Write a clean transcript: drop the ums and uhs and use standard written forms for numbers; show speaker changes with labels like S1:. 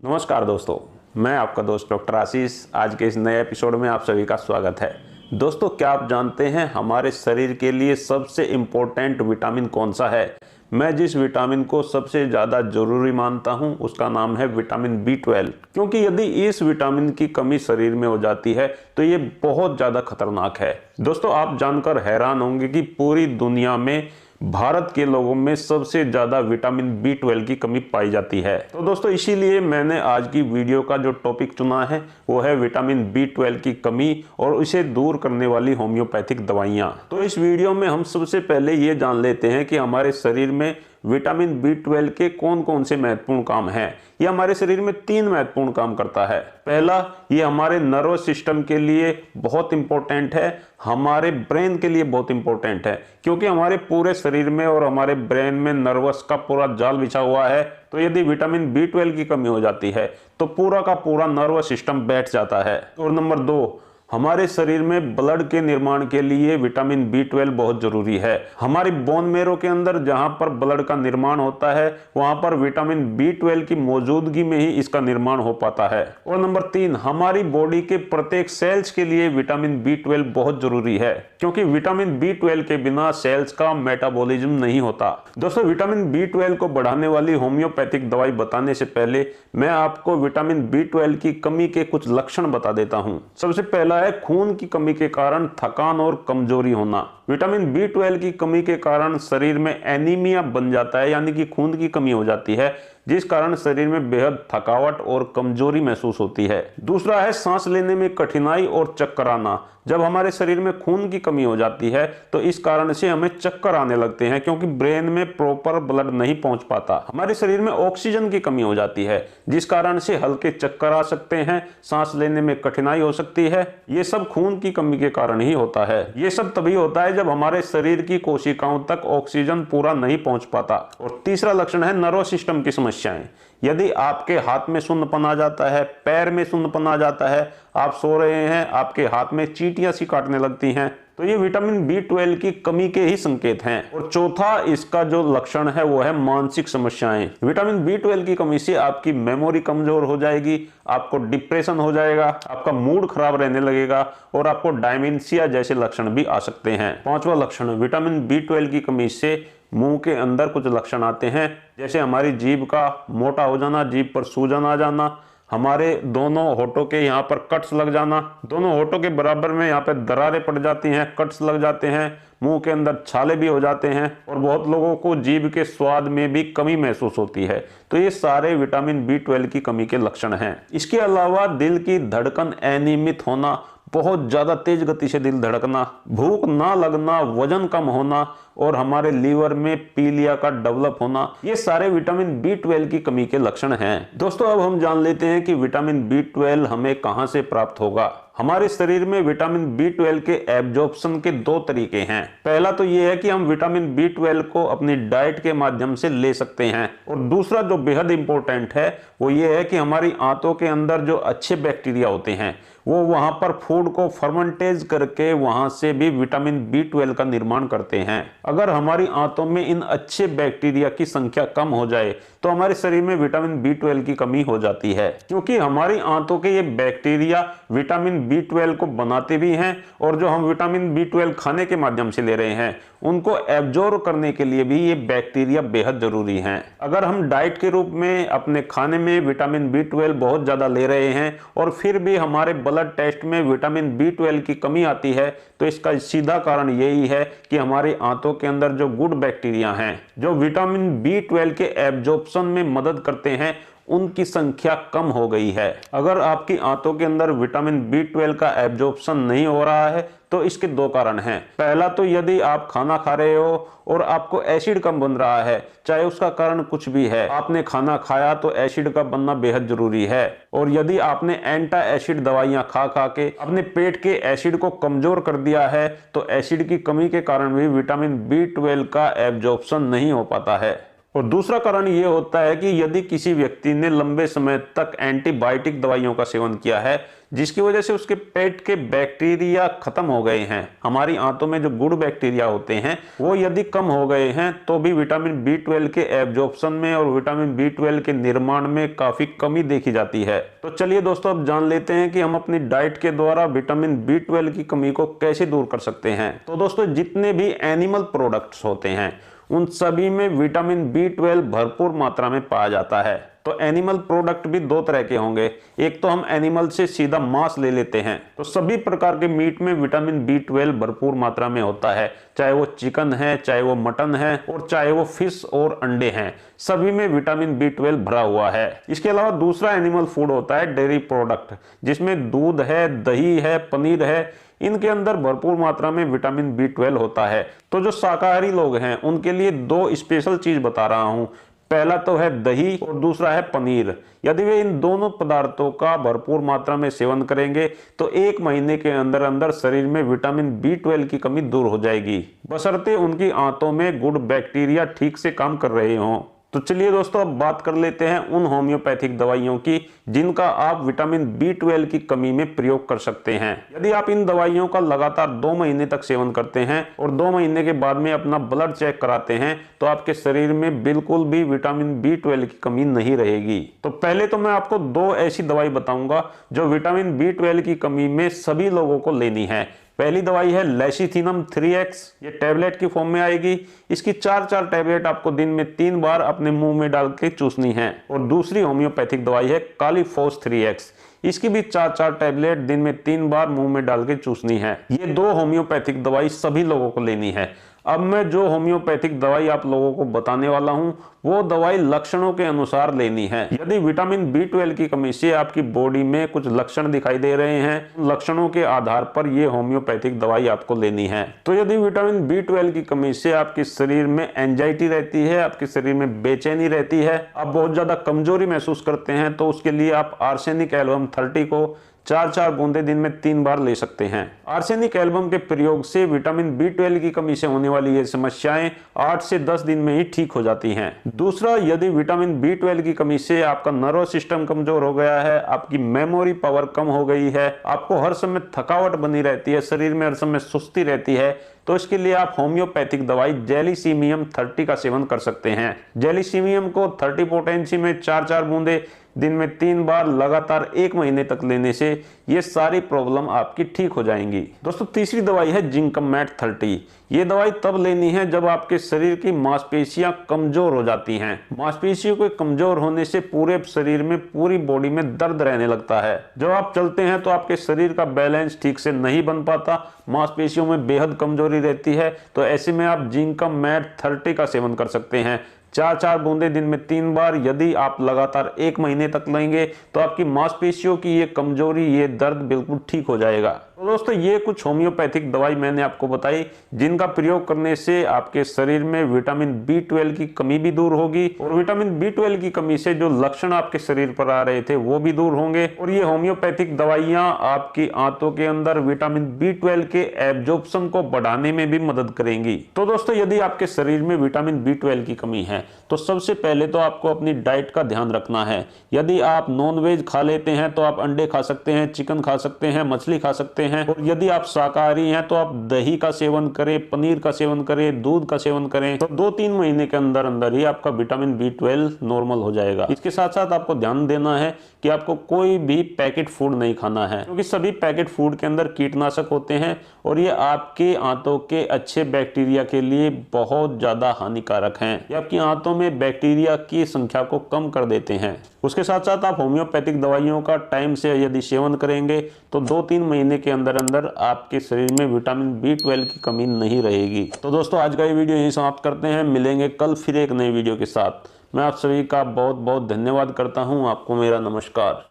S1: नमस्कार दोस्तों, मैं आपका दोस्त डॉक्टर आशीष। आज के इस नए एपिसोड में आप सभी का स्वागत है। दोस्तों, क्या आप जानते हैं हमारे शरीर के लिए सबसे इम्पोर्टेंट विटामिन कौन सा है? मैं जिस विटामिन को सबसे ज़्यादा ज़रूरी मानता हूं उसका नाम है विटामिन B12, क्योंकि यदि इस विटामिन की कमी शरीर में हो जाती है तो ये बहुत ज़्यादा खतरनाक है। दोस्तों, आप जानकर हैरान होंगे कि पूरी दुनिया में भारत के लोगों में सबसे ज्यादा विटामिन B12 की कमी पाई जाती है। तो दोस्तों, इसीलिए मैंने आज की वीडियो का जो टॉपिक चुना है वो है विटामिन B12 की कमी और इसे दूर करने वाली होम्योपैथिक दवाइयाँ। तो इस वीडियो में हम सबसे पहले ये जान लेते हैं कि हमारे शरीर में विटामिन B12 के कौन कौन से महत्वपूर्ण काम हैं। ये हमारे शरीर में 3 महत्वपूर्ण काम करता है। पहला, ये हमारे नर्वस सिस्टम के लिए बहुत इंपॉर्टेंट है, हमारे ब्रेन के लिए बहुत इंपॉर्टेंट है, क्योंकि हमारे पूरे शरीर में और हमारे ब्रेन में नर्वस का पूरा जाल बिछा हुआ है। तो यदि विटामिन B12 की कमी हो जाती है तो पूरा का पूरा नर्वस सिस्टम बैठ जाता है। और नंबर 2, हमारे शरीर में ब्लड के निर्माण के लिए विटामिन B12 बहुत जरूरी है। हमारी बोन मेरो के अंदर जहां पर ब्लड का निर्माण होता है वहां पर विटामिन B12 की मौजूदगी में ही इसका निर्माण हो पाता है। और नंबर 3, हमारी बॉडी के प्रत्येक सेल्स के लिए विटामिन B12 बहुत जरूरी है, क्योंकि विटामिन B12 के बिना सेल्स का मेटाबॉलिज्म नहीं होता। दोस्तों, विटामिन B12 को बढ़ाने वाली होम्योपैथिक दवाई बताने से पहले मैं आपको विटामिन B12 की कमी के कुछ लक्षण बता देता हूं। सबसे पहला है खून की कमी के कारण थकान और कमजोरी होना। विटामिन B12 की कमी के कारण शरीर में एनीमिया बन जाता है, यानी कि खून की कमी हो जाती है, जिस कारण शरीर में बेहद थकावट और कमजोरी महसूस होती है। दूसरा है सांस लेने में कठिनाई और चक्कर आना। जब हमारे शरीर में खून की कमी हो जाती है तो इस कारण से हमें चक्कर आने लगते हैं, क्योंकि ब्रेन में प्रॉपर ब्लड नहीं पहुंच पाता। हमारे शरीर में ऑक्सीजन की कमी हो जाती है, जिस कारण से हल्के चक्कर आ सकते हैं, सांस लेने में कठिनाई हो सकती है। ये सब खून की कमी के कारण ही होता है। ये सब तभी होता है जब हमारे शरीर की कोशिकाओं तक ऑक्सीजन पूरा नहीं पहुंच पाता। और तीसरा लक्षण है नर्वस सिस्टम की समस्याएं। यदि आपके हाथ में सुन्नपन आ जाता है, पैर में सुन्नपन आ जाता है, आप सो रहे हैं, आपके हाथ में चींटियां सी काटने लगती हैं, तो ये विटामिन B12 की कमी के ही संकेत हैं। और चौथा इसका जो लक्षण है वो है मानसिक समस्याएं। विटामिन B12 की कमी से आपकी मेमोरी कमजोर हो जाएगी, आपको डिप्रेशन हो जाएगा, आपका मूड खराब रहने लगेगा और आपको डायमेंशिया जैसे लक्षण भी आ सकते हैं। पांचवा लक्षण, विटामिन B12 की कमी से मुंह के अंदर कुछ लक्षण आते हैं, जैसे हमारी जीभ का मोटा हो जाना, जीभ पर सूजन आ जाना, हमारे दोनों होठों के यहाँ पर कट्स लग जाना, दोनों होठों के बराबर में यहाँ पे दरारें पड़ जाती हैं, कट्स लग जाते हैं, मुंह के अंदर छाले भी हो जाते हैं और बहुत लोगों को जीभ के स्वाद में भी कमी महसूस होती है। तो ये सारे विटामिन B12 की कमी के लक्षण हैं। इसके अलावा दिल की धड़कन अनियमित होना, बहुत ज्यादा तेज गति से दिल धड़कना, भूख ना लगना, वजन कम होना और हमारे लीवर में पीलिया का डेवलप होना, ये सारे विटामिन B12 की कमी के लक्षण हैं। दोस्तों, अब हम जान लेते हैं कि विटामिन B12 हमें कहां से प्राप्त होगा। हमारे शरीर में विटामिन B12 के एब्जॉर्प्शन के 2 तरीके हैं। पहला तो ये है कि हम विटामिन B12 को अपनी डाइट के माध्यम से ले सकते हैं, और दूसरा जो बेहद इंपॉर्टेंट है वो ये है कि हमारी आंतों के अंदर जो अच्छे बैक्टीरिया होते हैं वो वहां पर फूड को फर्मेंटेज करके वहां से भी विटामिन B12 का निर्माण करते हैं। अगर हमारी आंतों में इन अच्छे बैक्टीरिया की संख्या कम हो जाए तो हमारे शरीर में विटामिन B12 की कमी हो जाती है, क्योंकि हमारी आंतों के ये बैक्टीरिया विटामिन B12 को बनाते भी हैं और जो हम विटामिन B12 खाने के माध्यम से ले रहे हैं उनको एब्जॉर्ब करने के लिए भी ये बैक्टीरिया बेहद जरूरी हैं। अगर हम डाइट के रूप में अपने खाने में विटामिन B12 बहुत ज्यादा ले रहे हैं और फिर भी हमारे ब्लड टेस्ट में विटामिन B12 की कमी आती है तो इसका सीधा कारण यही है कि हमारी आंतों के अंदर जो गुड बैक्टीरिया हैं जो विटामिन B12 के एब्जॉर्प्शन में मदद करते हैं उनकी संख्या कम हो गई है। अगर आपकी आंतों के अंदर विटामिन B12 का एब्जॉर्प्शन नहीं हो रहा है तो इसके 2 कारण हैं। पहला तो यदि आप खाना खा रहे हो और आपको एसिड कम बन रहा है, चाहे उसका कारण कुछ भी है, आपने खाना खाया तो एसिड का बनना बेहद जरूरी है। और यदि आपने एंटा एसिड दवाइयां खा खा के अपने पेट के एसिड को कमजोर कर दिया है तो एसिड की कमी के कारण भी विटामिन B12 का एब्जॉर्प्शन नहीं हो पाता है। और दूसरा कारण ये होता है कि यदि किसी व्यक्ति ने लंबे समय तक एंटीबायोटिक दवाइयों का सेवन किया है, जिसकी वजह से उसके पेट के बैक्टीरिया खत्म हो गए हैं, हमारी आंतों में जो गुड बैक्टीरिया होते हैं वो यदि कम हो गए हैं, तो भी विटामिन B12 के एब्जॉर्प्शन में और विटामिन B12 के निर्माण में काफी कमी देखी जाती है। तो चलिए दोस्तों, अब जान लेते हैं कि हम अपनी डाइट के द्वारा विटामिन B12 की कमी को कैसे दूर कर सकते हैं। तो दोस्तों, जितने भी एनिमल प्रोडक्ट्स होते हैं उन सभी में विटामिन B12 भरपूर मात्रा में पाया जाता है। तो एनिमल प्रोडक्ट भी दो तरह के होंगे। एक तो हम एनिमल से सीधा मांस ले लेते हैं, तो सभी प्रकार के मीट में विटामिन B12 भरपूर मात्रा में होता है, चाहे वो चिकन है, चाहे वो मटन है और चाहे वो फिश और अंडे हैं, सभी में विटामिन B12 भरा हुआ है। इसके अलावा दूसरा एनिमल फूड होता है डेयरी प्रोडक्ट, जिसमें दूध है, दही है, पनीर है, इनके अंदर भरपूर मात्रा में विटामिन B12 होता है। तो जो शाकाहारी लोग हैं उनके लिए दो स्पेशल चीज बता रहा हूं। पहला तो है दही और दूसरा है पनीर। यदि वे इन दोनों पदार्थों का भरपूर मात्रा में सेवन करेंगे तो 1 महीने के अंदर अंदर शरीर में विटामिन B12 की कमी दूर हो जाएगी, बशर्ते उनकी आंतों में गुड बैक्टीरिया ठीक से काम कर रहे हों। तो चलिए दोस्तों, अब बात कर लेते हैं उन होम्योपैथिक दवाइयों की जिनका आप विटामिन B12 की कमी में प्रयोग कर सकते हैं। यदि आप इन दवाइयों का लगातार 2 महीने तक सेवन करते हैं और 2 महीने के बाद में अपना ब्लड चेक कराते हैं तो आपके शरीर में बिल्कुल भी विटामिन B12 की कमी नहीं रहेगी। तो पहले तो मैं आपको 2 ऐसी दवाई बताऊंगा जो विटामिन B12 की कमी में सभी लोगों को लेनी है। पहली दवाई है लेसिथिनम 3x, ये टैबलेट की फॉर्म में आएगी। इसकी 4 टैबलेट आपको दिन में 3 बार अपने मुंह में डाल के चूसनी है। और दूसरी होम्योपैथिक दवाई है कालीफोस 3x, इसकी भी 4 टैबलेट दिन में 3 बार मुंह में डाल के चूसनी है। ये 2 होम्योपैथिक दवाई सभी लोगों को लेनी है। अब मैं जो होम्योपैथिक दवाई आप लोगों को बताने वाला हूं वो दवाई लक्षणों के अनुसार लेनी है। यदि विटामिन B12 की कमी से आपकी बॉडी में कुछ लक्षण दिखाई दे रहे हैं, लक्षणों के आधार पर ये होम्योपैथिक दवाई आपको लेनी है। तो यदि विटामिन B12 की कमी से आपके शरीर में एंजाइटी रहती है, आपके शरीर में बेचैनी रहती है, आप बहुत ज्यादा कमजोरी महसूस करते हैं, तो उसके लिए आप आर्सेनिक एल्बम 30 को 4 बूंदे दिन में 3 बार ले सकते हैं। आर्सेनिक एल्बम के प्रयोग से विटामिन B12 की कमी से होने वाली ये समस्याएं 8 से 10 दिन में ही ठीक हो जाती हैं। दूसरा, यदि विटामिन B12 की कमी से आपका नर्वस सिस्टम कमजोर हो गया है, आपकी मेमोरी पावर कम हो गई है, आपको हर समय थकावट बनी रहती है, शरीर में हर समय सुस्ती रहती है, तो इसके लिए आप होम्योपैथिक दवाई जेलिसीमियम 30 का सेवन कर सकते हैं। जेलिसीमियम को 30 पोटेंसी में 4 बूंदे दिन में 3 बार लगातार 1 महीने तक लेने से ये सारी प्रॉब्लम आपकी ठीक हो जाएंगी। दोस्तों, तीसरी दवाई है जिंकमेट 30। ये दवाई तब लेनी है जब आपके शरीर की मांसपेशियां कमजोर हो जाती हैं। मांसपेशियों के कमजोर होने से पूरे शरीर में, पूरी बॉडी में दर्द रहने लगता है। जब आप चलते हैं तो आपके शरीर का बैलेंस ठीक से नहीं बन पाता, मांसपेशियों में बेहद कमजोरी रहती है। तो ऐसे में आप जिंकमेट 30 का सेवन कर सकते हैं। 4 बूंदे दिन में 3 बार यदि आप लगातार 1 महीने तक लेंगे तो आपकी मांसपेशियों की ये कमजोरी, ये दर्द बिल्कुल ठीक हो जाएगा। तो दोस्तों, ये कुछ होम्योपैथिक दवाई मैंने आपको बताई जिनका प्रयोग करने से आपके शरीर में विटामिन B12 की कमी भी दूर होगी और विटामिन B12 की कमी से जो लक्षण आपके शरीर पर आ रहे थे वो भी दूर होंगे। और ये होम्योपैथिक दवाइयां आपकी आंतों के अंदर विटामिन B12 के एब्जॉर्प्शन को बढ़ाने में भी मदद करेंगी। तो दोस्तों, यदि आपके शरीर में विटामिन B12 की कमी है तो सबसे पहले तो आपको अपनी डाइट का ध्यान रखना है। यदि आप नॉनवेज खा लेते हैं तो आप अंडे खा सकते हैं, चिकन खा सकते हैं, मछली खा सकते हैं। और यदि आप शाकाहारी हैं तो आप दही का सेवन करें, पनीर का सेवन करें, दूध का सेवन करें, तो 2-3 महीने के अंदर अंदर ही आपका विटामिन B12 नॉर्मल हो जाएगा। इसके साथ साथ आपको ध्यान देना है कि आपको कोई भी पैकेट फूड नहीं खाना है, क्योंकि सभी पैकेट फूड के अंदर कीटनाशक होते हैं और ये आपके आंतों के अच्छे बैक्टीरिया के लिए बहुत ज्यादा हानिकारक हैं। ये आपकी आंतों में बैक्टीरिया की संख्या को कम कर देते हैं। उसके साथ साथ आप होम्योपैथिक दवाइयों का टाइम से यदि सेवन करेंगे तो 2-3 महीने के अंदर अंदर आपके शरीर में विटामिन B12 की कमी नहीं रहेगी। तो दोस्तों, आज का ये वीडियो यहीं समाप्त करते हैं। मिलेंगे कल फिर एक नई वीडियो के साथ। मैं आप सभी का बहुत बहुत धन्यवाद करता हूँ। आपको मेरा नमस्कार।